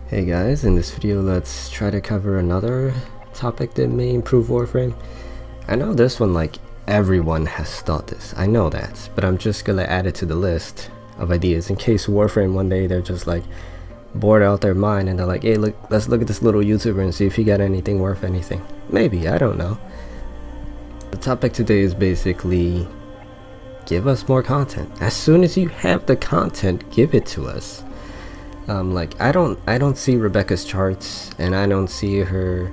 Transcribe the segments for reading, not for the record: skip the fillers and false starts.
Hey guys, in this video let's try to cover another topic that may improve Warframe. I know this one, like, everyone has thought this, I know that, but I'm just gonna add it to the list of ideas in case Warframe one day they're just like bored out their mind and they're like, hey, let's look at this little YouTuber and see if he got anything worth anything. Maybe, I don't know. The topic today is basically give us more content. As soon as you have the content, give it to us. Like I don't see Rebecca's charts and I don't see her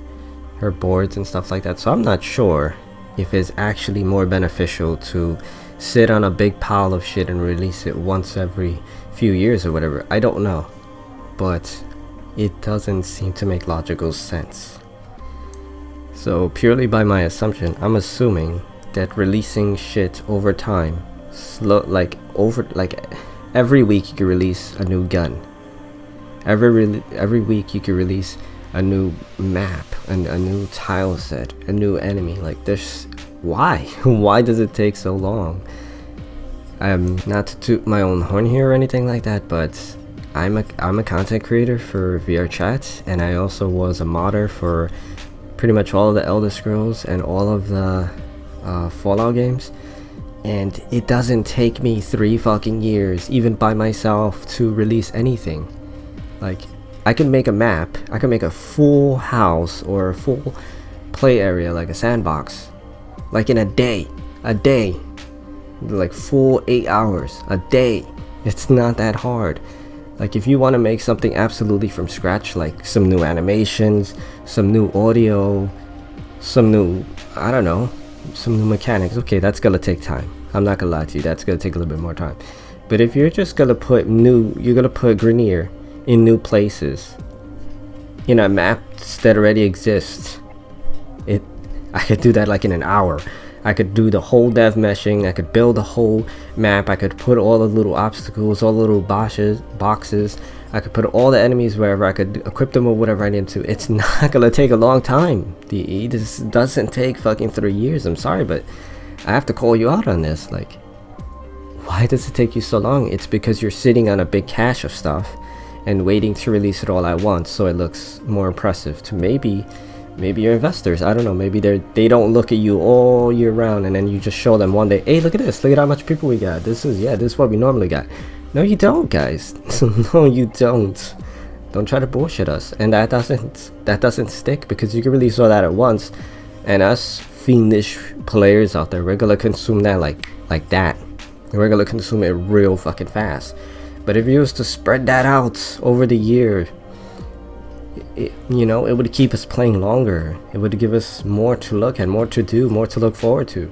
boards and stuff like that, so I'm not sure if it's actually more beneficial to sit on a big pile of shit and release it once every few years or whatever. I don't know, but it doesn't seem to make logical sense. So purely by my assumption, I'm assuming that releasing shit over time, like every week you can release a new gun. Every week you can release a new map and a new tile set, a new enemy. Like this, why? Why does it take so long? I'm not to toot my own horn here or anything like that, but I'm a content creator for VR Chat, and I also was a modder for pretty much all of the Elder Scrolls and all of the Fallout games. And it doesn't take me 3 fucking years, even by myself, to release anything. Like, I can make a map, I can make a full house or a full play area, like a sandbox, like in a day, like full 8 hours, a day. It's not that hard. Like, if you want to make something absolutely from scratch, like some new animations, some new audio, some new, I don't know, some new mechanics, okay, that's gonna take time. I'm not gonna lie to you, that's gonna take a little bit more time. But if you're just gonna put you're gonna put Grenier in new places, in a map that already exists, I could do that like in an hour. I could do the whole dev meshing, I could build a whole map, I could put all the little obstacles, all the little boxes, I could put all the enemies wherever, I could equip them with whatever I need to. It's not gonna take a long time, DE. This doesn't take fucking 3 years. I'm sorry, but I have to call you out on this. Like, why does it take you so long? It's because you're sitting on a big cache of stuff and waiting to release it all at once, so it looks more impressive to maybe your investors. I don't know, maybe they don't look at you all year round and then you just show them one day, hey, look at this, look at how much people we got, this is what we normally got. No, you don't, guys. No, you don't try to bullshit us. And that doesn't stick, because you can release all that at once, and us fiendish players out there, we're gonna consume that like that, and we're gonna consume it real fucking fast. But if you was to spread that out over the year, it would keep us playing longer. It would give us more to look at, more to do, more to look forward to.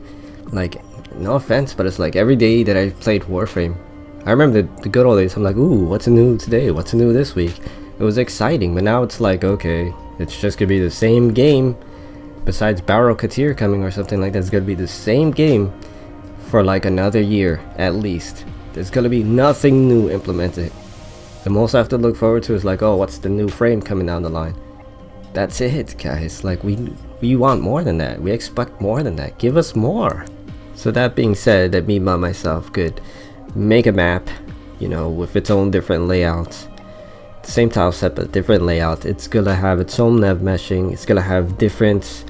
Like, no offense, but it's like every day that I played Warframe, I remember the good old days. I'm like, ooh, what's new today? What's new this week? It was exciting, but now it's like, okay, it's just gonna be the same game. Besides Barrow Katir coming or something like that, it's gonna be the same game for like another year at least. There's gonna be nothing new implemented. The most I have to look forward to is like, oh, what's the new frame coming down the line? That's it, guys. Like, we want more than that. We expect more than that. Give us more. So that being said, that me by myself could make a map, with its own different layout. Same tile set, but different layout. It's gonna have its own nav meshing. It's gonna have different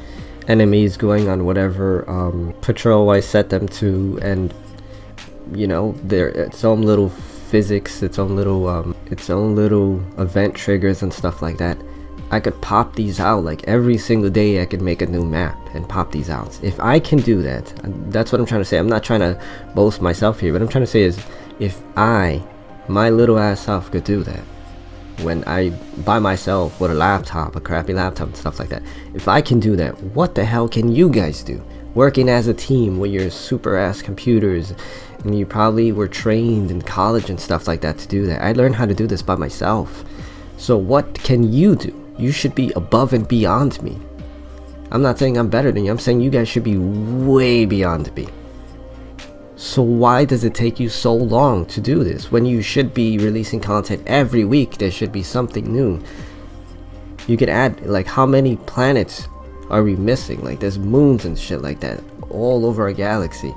enemies going on whatever patrol I set them to, and their its own little physics, its own little event triggers and stuff like that. I could pop these out like every single day. I could make a new map and pop these out. If I can do that, that's what I'm trying to say. I'm not trying to boast myself here. What I'm trying to say is, if my little ass self could do that, when I by myself with a laptop, a crappy laptop and stuff like that, if I can do that, what the hell can you guys do? Working as a team with your super ass computers, and you probably were trained in college and stuff like that to do that. I learned how to do this by myself. So what can you do? You should be above and beyond me. I'm not saying I'm better than you, I'm saying you guys should be way beyond me. So why does it take you so long to do this when you should be releasing content every week? There should be something new. You could add, like, how many planets are we missing? Like, there's moons and shit like that all over our galaxy.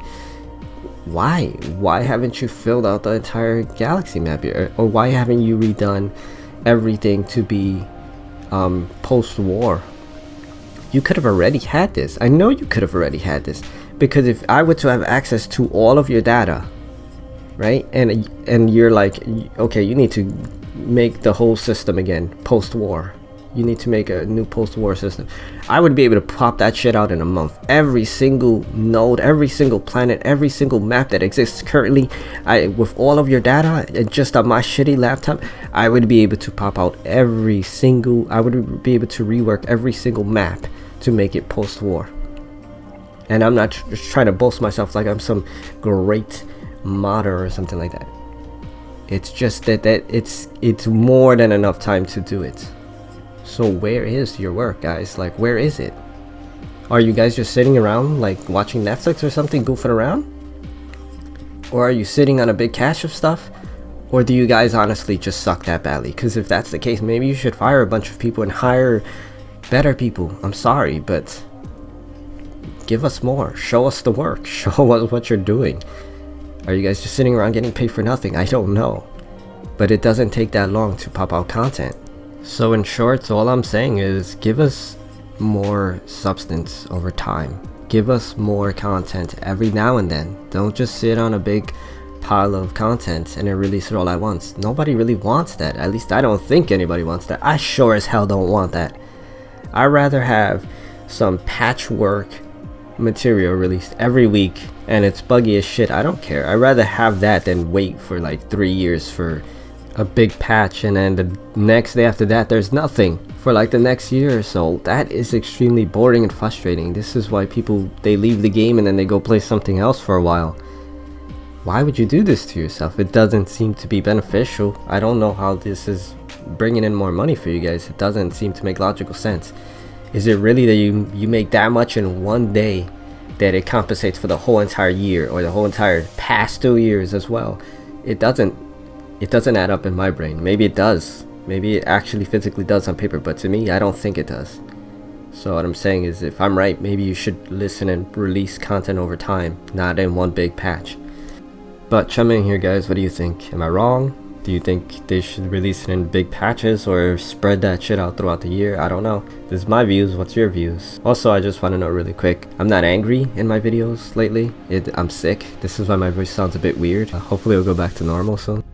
Why haven't you filled out the entire galaxy map here? Or why haven't you redone everything to be post-war. You could have already had this. I know you could have already had this, because if I were to have access to all of your data, right, and you're like, okay, you need to make the whole system again post-war, you need to make a new post-war system, I would be able to pop that shit out in a month. Every single node, every single planet, every single map that exists currently, with all of your data and just on my shitty laptop, I would be able to pop out every single, I would be able to rework every single map to make it post-war. And I'm not just trying to boast myself like I'm some great modder or something like that. It's just that it's more than enough time to do it. So where is your work, guys? Like, where is it? Are you guys just sitting around like watching Netflix or something, goofing around? Or are you sitting on a big cache of stuff? Or do you guys honestly just suck that badly? Because if that's the case, maybe you should fire a bunch of people and hire better people. I'm sorry, but give us more. Show us the work. Show us what you're doing. Are you guys just sitting around getting paid for nothing? I don't know. But it doesn't take that long to pop out content. So in short, all I'm saying is give us more substance over time. Give us more content every now and then. Don't just sit on a big pile of content and then release it all at once. Nobody really wants that. At least I don't think anybody wants that. I sure as hell don't want that. I'd rather have some patchwork material released every week and it's buggy as shit. I don't care. I'd rather have that than wait for like 3 years for a big patch and then the next day after that there's nothing for like the next year or so. That is extremely boring and frustrating. This is why people, they leave the game and then they go play something else for a while. Why would you do this to yourself? It doesn't seem to be beneficial. I don't know how this is bringing in more money for you guys. It doesn't seem to make logical sense. Is it really that you make that much in one day that it compensates for the whole entire year or the whole entire past 2 years as well? It doesn't add up in my brain. Maybe it does. Maybe it actually physically does on paper, but to me, I don't think it does. So what I'm saying is, if I'm right, maybe you should listen and release content over time, not in one big patch. But chime in here, guys. What do you think? Am I wrong? Do you think they should release it in big patches or spread that shit out throughout the year? I don't know. This is my views. What's your views? Also, I just want to know really quick, I'm not angry in my videos lately. I'm sick. This is why my voice sounds a bit weird. Hopefully it'll go back to normal soon.